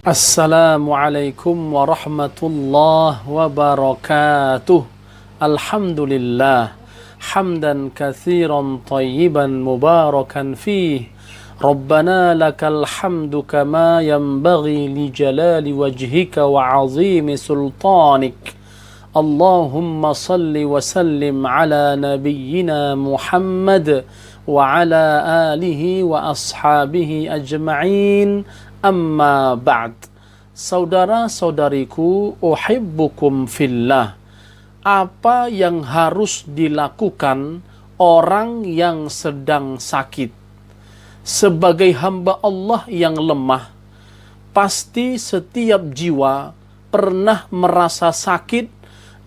Assalamualaikum warahmatullahi wabarakatuh. Alhamdulillah hamdan katsiran tayyiban mubarakan fih. Rabbana lakal hamdu kama yanbaghi li jalali wajhika wa 'azimi sultanik. Allahumma salli wa sallim ala nabiyyina Muhammad wa ala alihi wa ashabihi ajma'in. Amma ba'd. Saudara-saudariku, uhibbukum fillah. Apa yang harus dilakukan orang yang sedang sakit? Sebagai hamba Allah yang lemah, pasti setiap jiwa pernah merasa sakit,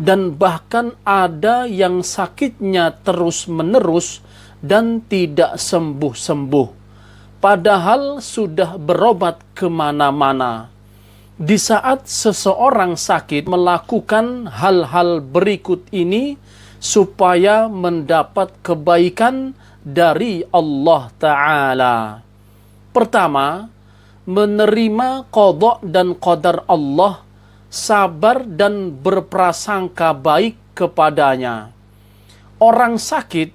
dan bahkan ada yang sakitnya terus-menerus dan tidak sembuh-sembuh. Padahal sudah berobat kemana-mana. Di saat seseorang sakit, melakukan hal-hal berikut ini supaya mendapat kebaikan dari Allah Ta'ala. Pertama, menerima qada dan qadar Allah, sabar dan berprasangka baik kepadanya. Orang sakit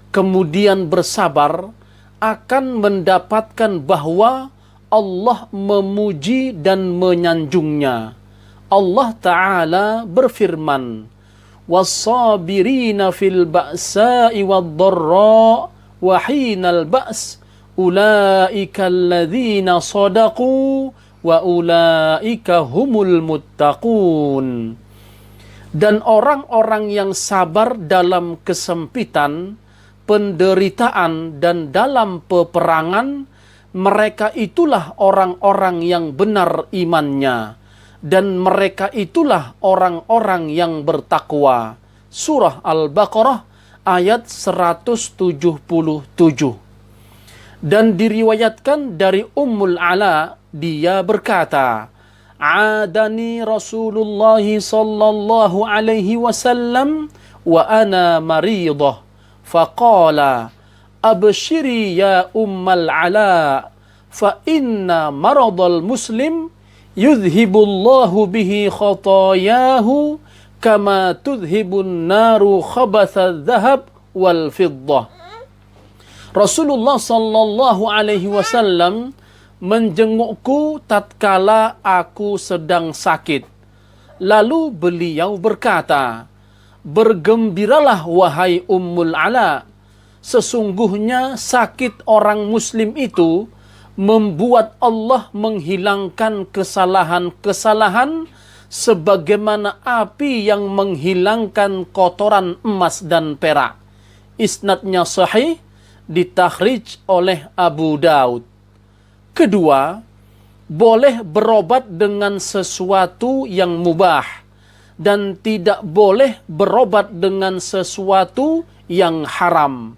kemudian bersabar akan mendapatkan bahwa Allah memuji dan menyanjungnya. Allah Ta'ala berfirman, "Was-sabirina fil ba'sa'i wad-dharra wa hinal ba's, ulaika alladzina shadaqu wa ulaika humul muttaqun." Dan orang-orang yang sabar dalam kesempitan, penderitaan, dan dalam peperangan, mereka itulah orang-orang yang benar imannya, dan mereka itulah orang-orang yang bertakwa. Surah Al-Baqarah ayat 177. Dan diriwayatkan dari Ummul Ala, dia berkata, "Adani Rasulullah sallallahu alaihi wasallam wa ana maridah. Faqala, abshiri ya ummal ala, fa inna maradal muslim yudhibullahu bihi khatayahu kama tudhibun naru khabatha dhahab wal fiddah." Rasulullah sallallahu alaihi wasallam menjengukku tatkala aku sedang sakit. Lalu beliau berkata, "Bergembiralah wahai Ummul Ala, sesungguhnya sakit orang muslim itu membuat Allah menghilangkan kesalahan-kesalahan sebagaimana api yang menghilangkan kotoran emas dan perak." Isnadnya sahih, ditakhrij oleh Abu Daud. Kedua, boleh berobat dengan sesuatu yang mubah, dan tidak boleh berobat dengan sesuatu yang haram,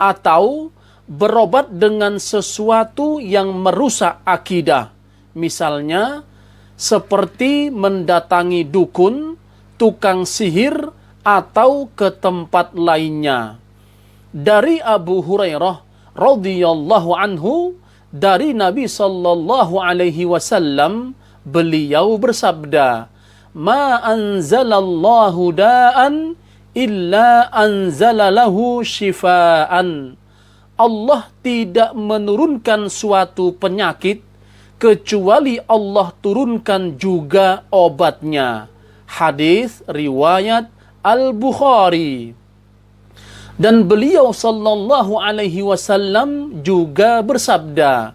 atau berobat dengan sesuatu yang merusak akidah. Misalnya, seperti mendatangi dukun, tukang sihir, atau ke tempat lainnya. Dari Abu Hurairah radhiyallahu anhu, dari Nabi sallallahu alaihi wasallam, beliau bersabda, "Ma anzalallahu da'an illa anzalalahu shifaan." Allah tidak menurunkan suatu penyakit kecuali Allah turunkan juga obatnya. Hadis riwayat Al-Bukhari. Dan beliau sallallahu alaihi wasallam juga bersabda,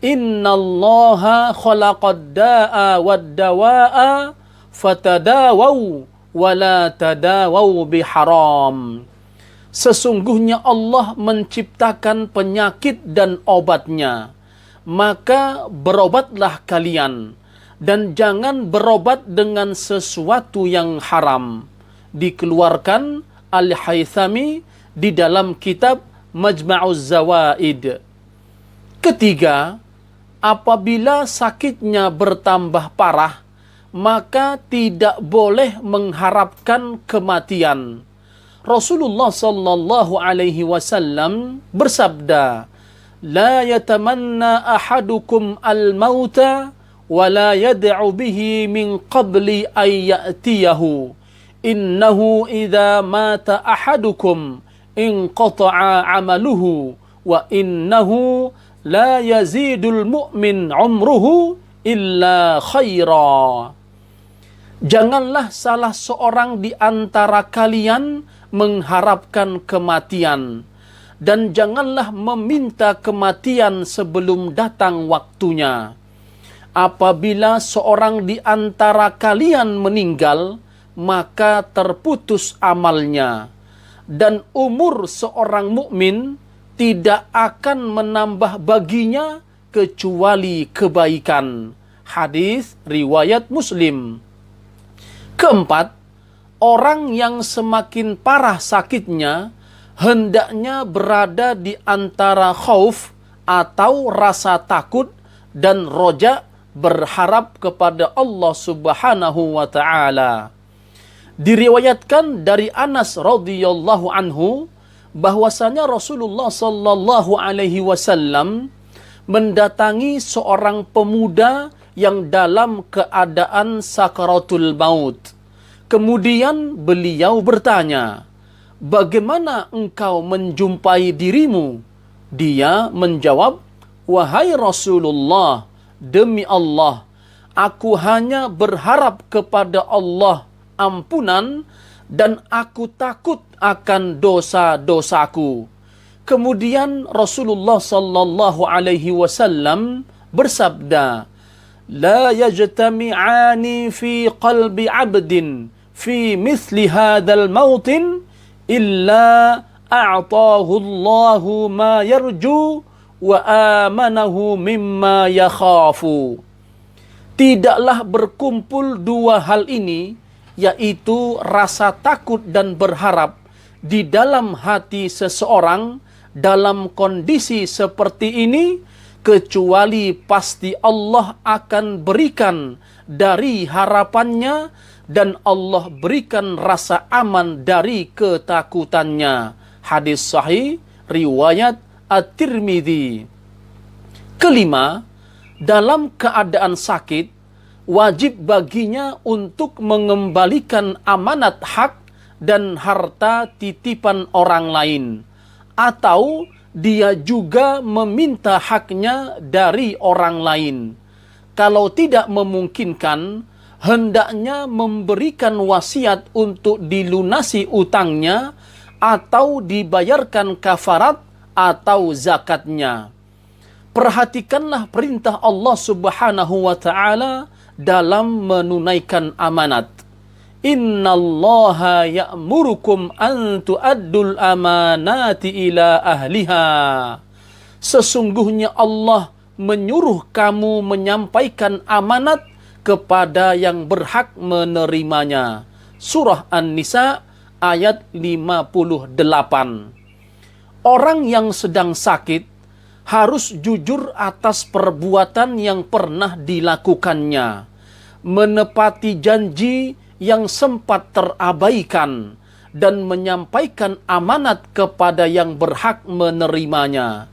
"Innallaha khalaqad da'a wad dawa'a fatadawau wala tadawau biharam." Sesungguhnya Allah menciptakan penyakit dan obatnya, maka berobatlah kalian, dan jangan berobat dengan sesuatu yang haram. Dikeluarkan Al-Haythami di dalam kitab Majma'uz Zawaid. Ketiga, apabila sakitnya bertambah parah, maka tidak boleh mengharapkan kematian. Rasulullah sallallahu alaihi wasallam bersabda, "La yatamanna ahadukum al-mauta wa la yad'u bihi min qabli ay ya'tiyahu innahu idza mata ahadukum inqata'a 'amaluhu wa innahu la yazidul mu'min umruhu illa khaira. Janganlah salah seorang di antara kalian mengharapkan kematian, dan janganlah meminta kematian sebelum datang waktunya. Apabila seorang di antara kalian meninggal, maka terputus amalnya, dan umur seorang mukmin tidak akan menambah baginya kecuali kebaikan. Hadis riwayat Muslim. Keempat, orang yang semakin parah sakitnya hendaknya berada di antara khauf atau rasa takut dan roja, berharap kepada Allah Subhanahu wa taala. Diriwayatkan dari Anas radhiyallahu anhu bahwasanya Rasulullah sallallahu alaihi wasallam mendatangi seorang pemuda yang dalam keadaan sakaratul maut. Kemudian beliau bertanya, "Bagaimana engkau menjumpai dirimu?" Dia menjawab, "Wahai Rasulullah, demi Allah, aku hanya berharap kepada Allah ampunan dan aku takut akan dosa-dosaku." Kemudian Rasulullah sallallahu alaihi wasallam bersabda, "La yajtami'ani fi qalbi 'abdin fi mithli hadzal mautin illa a'tahu Allahu ma yarju wa amanahu mimma yakhafu." Tidaklah berkumpul dua hal ini, yaitu rasa takut dan berharap di dalam hati seseorang dalam kondisi seperti ini, kecuali pasti Allah akan berikan dari harapannya dan Allah berikan rasa aman dari ketakutannya. Hadis sahih riwayat At-Tirmidzi. Kelima, dalam keadaan sakit wajib baginya untuk mengembalikan amanat hak dan harta titipan orang lain, atau dia juga meminta haknya dari orang lain. Kalau tidak memungkinkan, hendaknya memberikan wasiat untuk dilunasi utangnya atau dibayarkan kafarat atau zakatnya. Perhatikanlah perintah Allah Subhanahu wa taala dalam menunaikan amanat. Innallaha ya'murukum an tu'addul amanati ila ahliha. Sesungguhnya Allah menyuruh kamu menyampaikan amanat kepada yang berhak menerimanya. Surah An-Nisa ayat 58. Orang yang sedang sakit harus jujur atas perbuatan yang pernah dilakukannya, menepati janji yang sempat terabaikan, dan menyampaikan amanat kepada yang berhak menerimanya.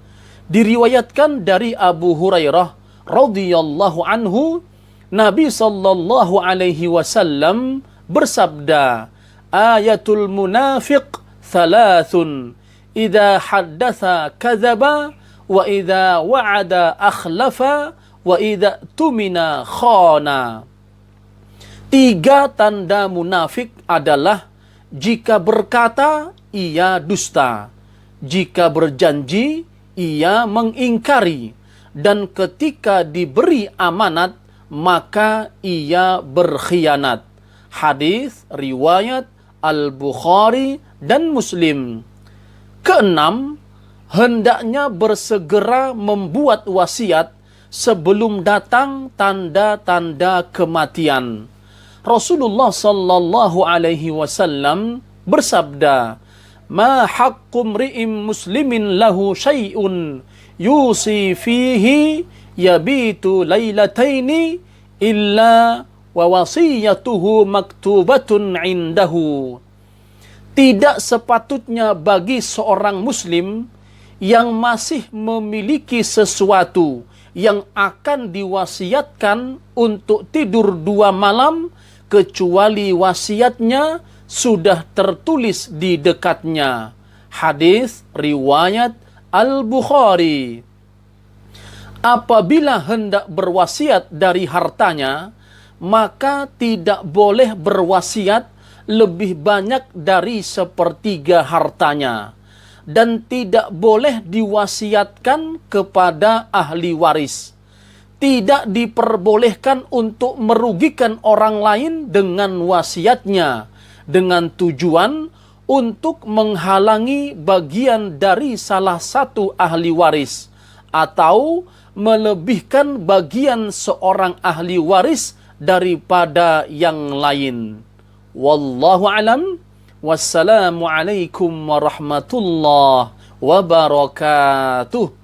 Diriwayatkan dari Abu Hurairah radhiyallahu anhu, Nabi sallallahu alaihi wasallam bersabda, "Ayatul munafiq thalathun, idza haddatsa kadzaba, wa idza wa'ada akhlafa, wa idza tumina khana." Tiga tanda munafik adalah jika berkata, ia dusta, jika berjanji, ia mengingkari, dan ketika diberi amanat, maka ia berkhianat. Hadis riwayat Al-Bukhari dan Muslim. Keenam, hendaknya bersegera membuat wasiat sebelum datang tanda-tanda kematian. Rasulullah sallallahu alaihi wasallam bersabda, "Ma haqqu mri'in muslimin lahu syai'un yusi fihi yabitu lailataini illa wa wasiyatuhu maktubatun indahu." Tidak sepatutnya bagi seorang muslim yang masih memiliki sesuatu yang akan diwasiatkan untuk tidur 2 malam kecuali wasiatnya sudah tertulis di dekatnya. Hadis riwayat Al-Bukhari. Apabila hendak berwasiat dari hartanya, maka tidak boleh berwasiat lebih banyak dari 1/3 hartanya, dan tidak boleh diwasiatkan kepada ahli waris. Tidak diperbolehkan untuk merugikan orang lain dengan wasiatnya, dengan tujuan untuk menghalangi bagian dari salah satu ahli waris, atau melebihkan bagian seorang ahli waris daripada yang lain. Wallahu alam. Wassalamualaikum warahmatullahi wabarakatuh.